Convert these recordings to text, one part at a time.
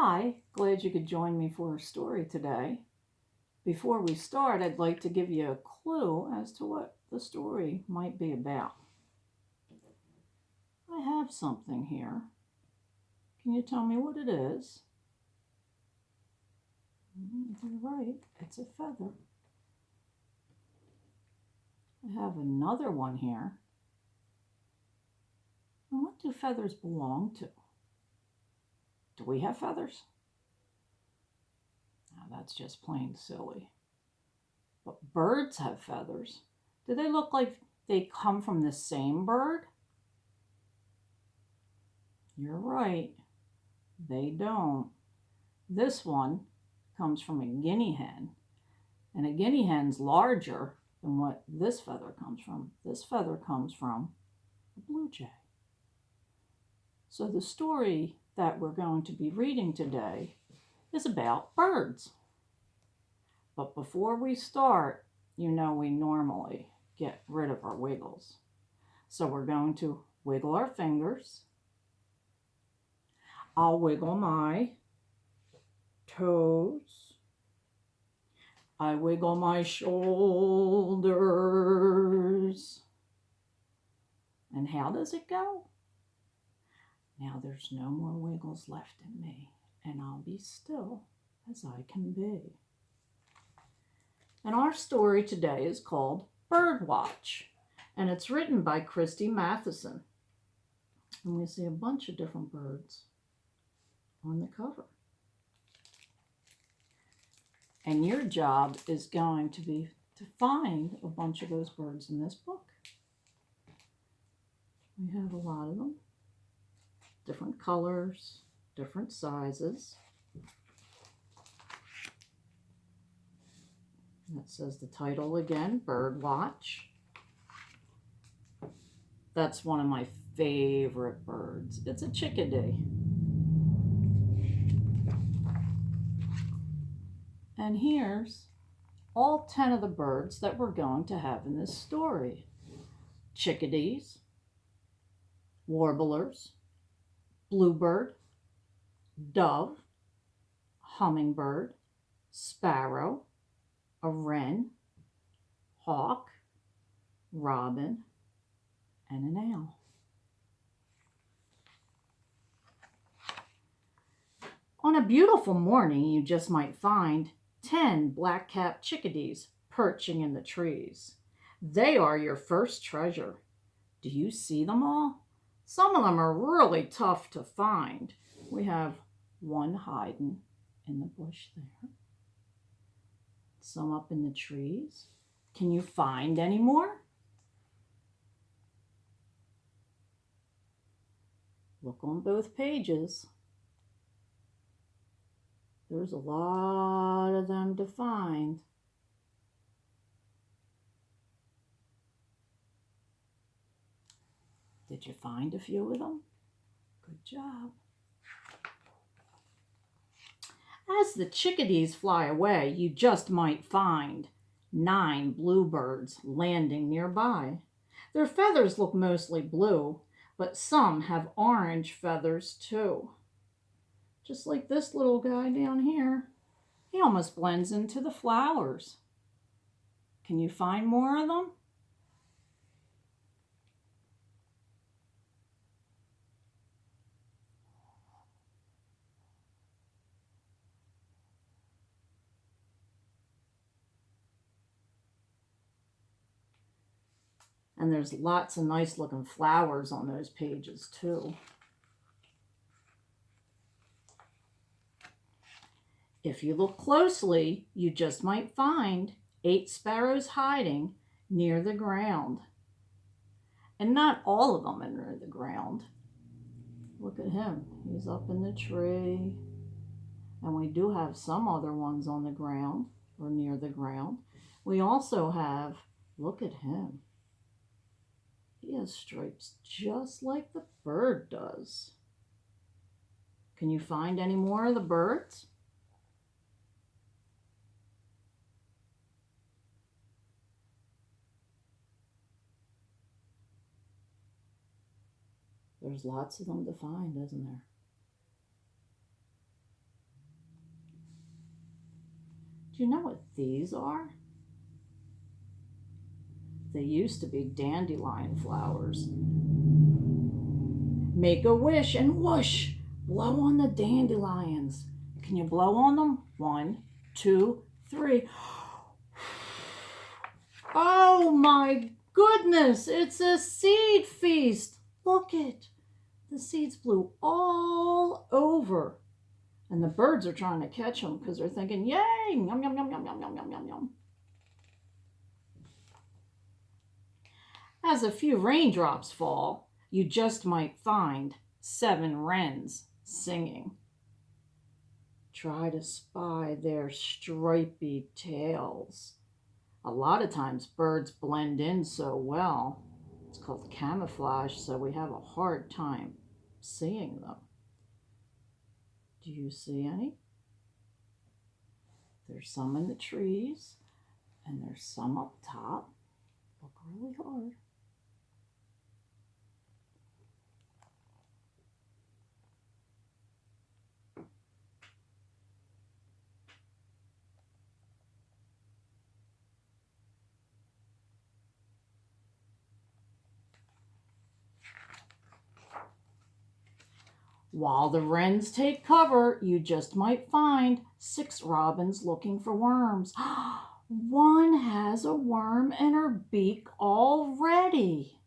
Hi, glad you could join me for a story today. Before we start, I'd like to give you a clue as to what the story might be about. I have something here. Can you tell me what it is? You're right, it's a feather. I have another one here. And what do feathers belong to? Do we have feathers? Now that's just plain silly. But birds have feathers. Do they look like they come from the same bird? You're right, they don't. This one comes from a guinea hen, and a guinea hen's larger than what this feather comes from. This feather comes from a blue jay. So the story that we're going to be reading today is about birds. But before we start, you know we normally get rid of our wiggles. So we're going to wiggle our fingers. I'll wiggle my toes. I wiggle my shoulders. And how does it go? Now there's no more wiggles left in me, and I'll be still as I can be. And our story today is called Birdwatch, and it's written by Christy Matheson. And we see a bunch of different birds on the cover. And your job is going to be to find a bunch of those birds in this book. We have a lot of them, different colors, different sizes. That says the title again, Birdwatch. That's one of my favorite birds. It's a chickadee. And here's all 10 of the birds that we're going to have in this story. Chickadees, warblers, bluebird, dove, hummingbird, sparrow, a wren, hawk, robin, and an owl. On a beautiful morning, you just might find 10 black-capped chickadees perching in the trees. They are your first treasure. Do you see them all? Some of them are really tough to find. We have one hiding in the bush there. Some up in the trees. Can you find any more? Look on both pages. There's a lot of them to find. Did you find a few of them? Good job. As the chickadees fly away, you just might find 9 bluebirds landing nearby. Their feathers look mostly blue, but some have orange feathers too. Just like this little guy down here. He almost blends into the flowers. Can you find more of them? And there's lots of nice looking flowers on those pages too. If you look closely, you just might find 8 sparrows hiding near the ground. And not all of them are near the ground. Look at him. He's up in the tree. And we do have some other ones on the ground or near the ground. We also have, look at him. He has stripes just like the bird does. Can you find any more of the birds? There's lots of them to find, isn't there? Do you know what these are? They used to be dandelion flowers. Make a wish and whoosh, blow on the dandelions. Can you blow on them? 1, 2, 3. Oh my goodness, it's a seed feast. Look it. The seeds blew all over. And the birds are trying to catch them because they're thinking, yay, yum, yum, yum, yum, yum, yum, yum, yum, yum. As a few raindrops fall, you just might find 7 wrens singing. Try to spy their stripy tails. A lot of times birds blend in so well. It's called camouflage, so we have a hard time seeing them. Do you see any? There's some in the trees, and there's some up top. Look really hard. While the wrens take cover, you just might find 6 robins looking for worms. One has a worm in her beak already.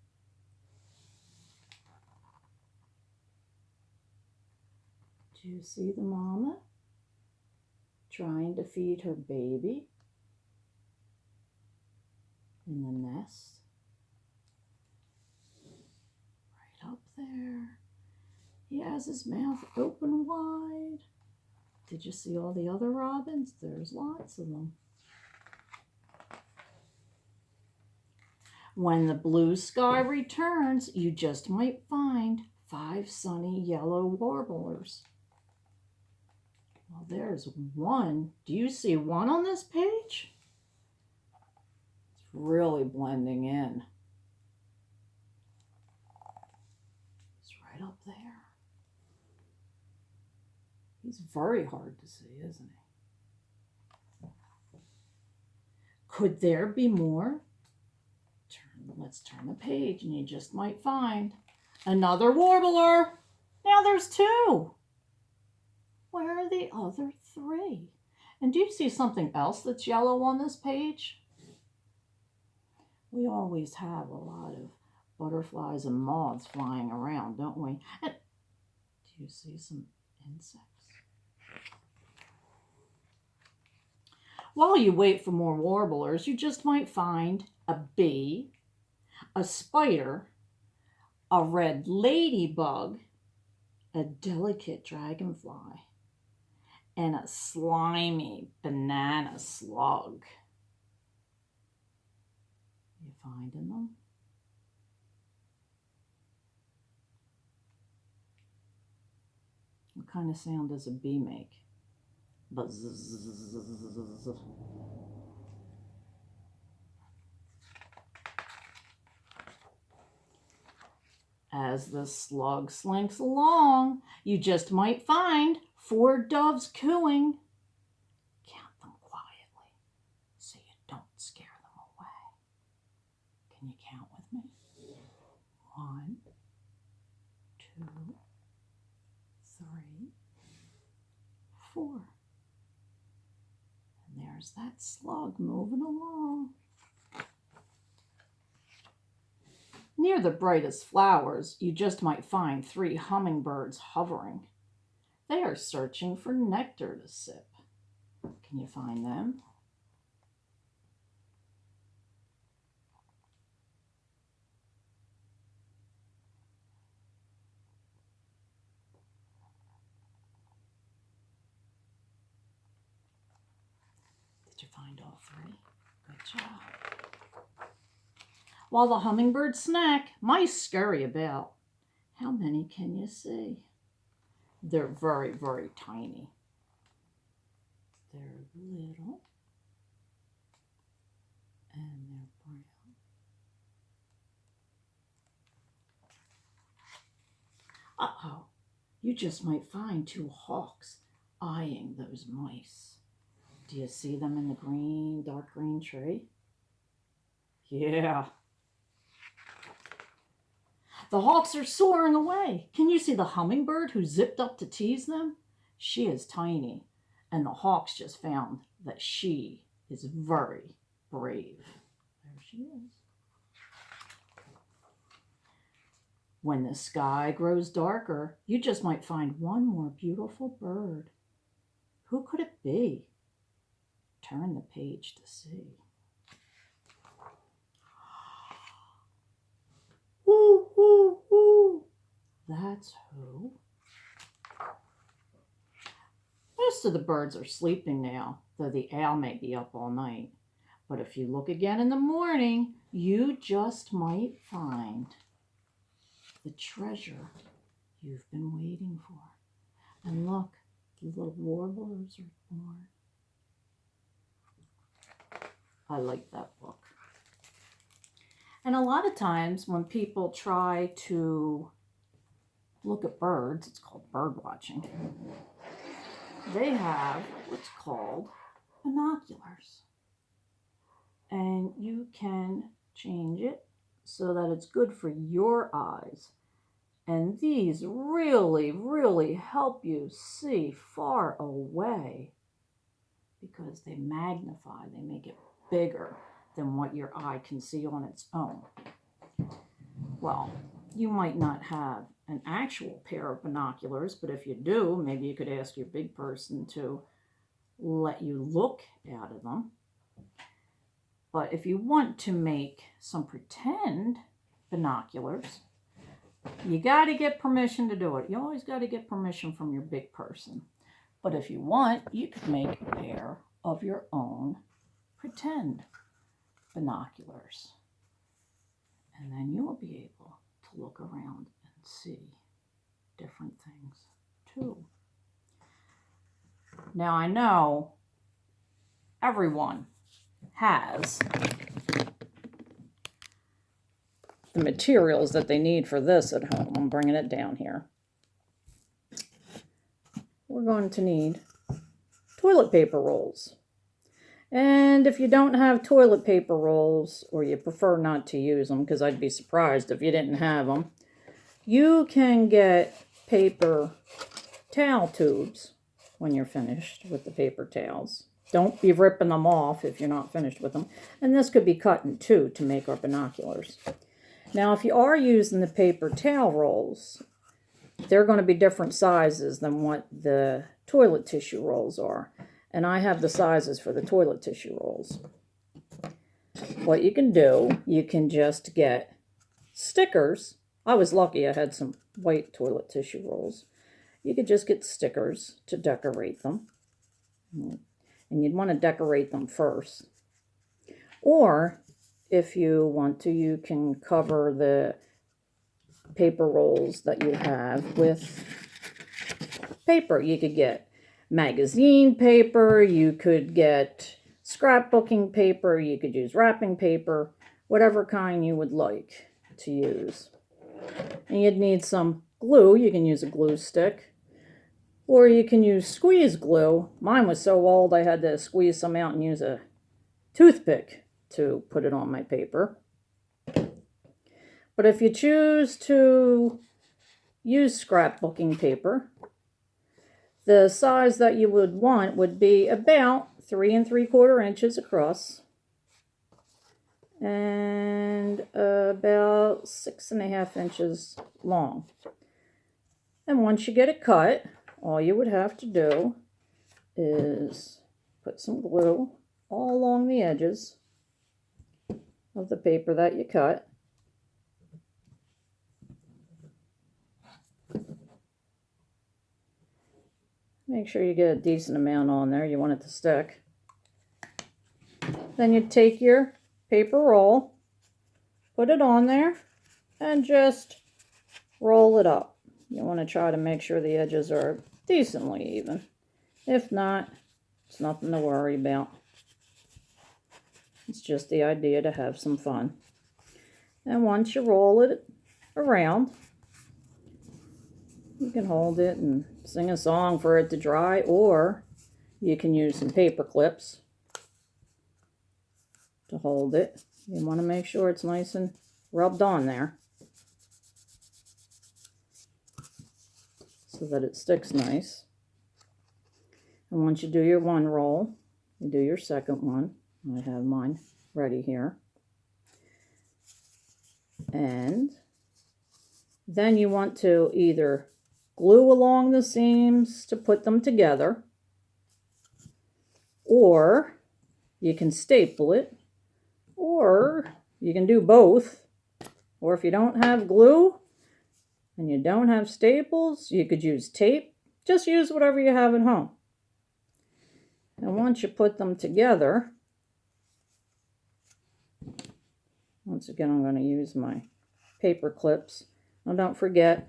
Do you see the mama trying to feed her baby in the nest? Right up there. He has his mouth open wide. Did you see all the other robins? There's lots of them. When the blue sky returns, you just might find 5 sunny yellow warblers. Well, there's one. Do you see one on this page? It's really blending in. It's right up there. He's very hard to see, isn't he? Could there be more? Let's turn the page and you just might find another warbler. Now there's 2. Where are the other 3? And do you see something else that's yellow on this page? We always have a lot of butterflies and moths flying around, don't we? And do you see some insects? While you wait for more warblers, you just might find a bee, a spider, a red ladybug, a delicate dragonfly, and a slimy banana slug. You finding them? What kind of sound does a bee make? Buzz. As the slug slinks along, you just might find 4 doves cooing. Count them quietly so you don't scare them away. Can you count with me? 1, 2, 3, 4. And there's that slug moving along. Near the brightest flowers, you just might find 3 hummingbirds hovering. They are searching for nectar to sip. Can you find them? Did you find all 3? Good job. While the hummingbirds snack, mice scurry about. How many can you see? They're very, very tiny. They're little and they're brown. You just might find 2 hawks eyeing those mice. Do you see them in the green, dark green tree? Yeah. The hawks are soaring away. Can you see the hummingbird who zipped up to tease them? She is tiny, and the hawks just found that she is very brave. There she is. When the sky grows darker, you just might find one more beautiful bird. Who could it be? Turn the page to see. Woo, woo, woo. That's who. Most of the birds are sleeping now, though the owl may be up all night. But if you look again in the morning, you just might find the treasure you've been waiting for. And look, the little warblers are born. I like that book. And a lot of times when people try to look at birds, it's called bird watching, they have what's called binoculars. And you can change it so that it's good for your eyes. And these really, really help you see far away because they magnify, they make it bigger than what your eye can see on its own. Well, you might not have an actual pair of binoculars, but if you do, maybe you could ask your big person to let you look out of them. But if you want to make some pretend binoculars, you got to get permission to do it. You always got to get permission from your big person. But if you want, you could make a pair of your own pretend binoculars. And then you'll be able to look around and see different things too. Now I know everyone has the materials that they need for this at home. I'm bringing it down here. We're going to need toilet paper rolls. And if you don't have toilet paper rolls, or you prefer not to use them, because I'd be surprised if you didn't have them, you can get paper towel tubes when you're finished with the paper towels. Don't be ripping them off if you're not finished with them. And this could be cut in two to make our binoculars. Now, if you are using the paper towel rolls, they're going to be different sizes than what the toilet tissue rolls are. And I have the sizes for the toilet tissue rolls. What you can do, you can just get stickers. I was lucky I had some white toilet tissue rolls. You could just get stickers to decorate them. And you'd want to decorate them first. Or, if you want to, you can cover the paper rolls that you have with paper. You could get magazine paper, you could get scrapbooking paper, you could use wrapping paper, whatever kind you would like to use. And you'd need some glue. You can use a glue stick, or you can use squeeze glue. Mine was so old I had to squeeze some out and use a toothpick to put it on my paper. But if you choose to use scrapbooking paper, the size that you would want would be about 3 3/4 inches across and about 6 1/2 inches long. And once you get it cut, all you would have to do is put some glue all along the edges of the paper that you cut. Make sure you get a decent amount on there. You want it to stick. Then you take your paper roll, put it on there, and just roll it up. You want to try to make sure the edges are decently even. If not, it's nothing to worry about. It's just the idea to have some fun. And once you roll it around, you can hold it and sing a song for it to dry, or you can use some paper clips to hold it. You want to make sure it's nice and rubbed on there so that it sticks nice. And once you do your one roll, you do your second one. I have mine ready here. And then you want to either glue along the seams to put them together, or you can staple it, or you can do both. Or if you don't have glue and you don't have staples, you could use tape. Just use whatever you have at home. And once you put them together, once again, I'm going to use my paper clips. Now don't forget,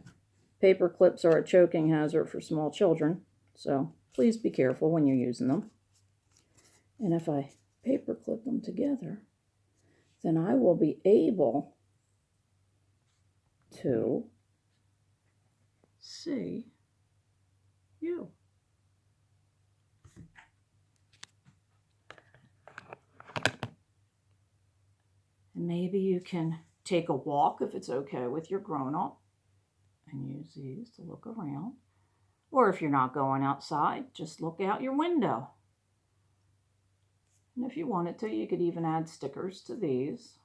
paper clips are a choking hazard for small children, so please be careful when you're using them. And if I paper clip them together, then I will be able to see you. And maybe you can take a walk if it's okay with your grown-up and use these to look around. Or if you're not going outside, just look out your window. And if you wanted to, you could even add stickers to these,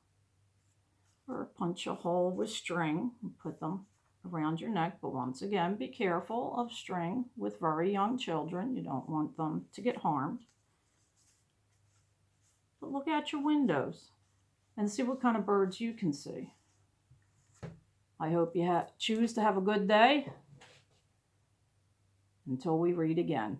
or punch a hole with string and put them around your neck. But once again, be careful of string with very young children. You don't want them to get harmed. But look out your windows and see what kind of birds you can see. I hope you choose to have a good day. Until we read again.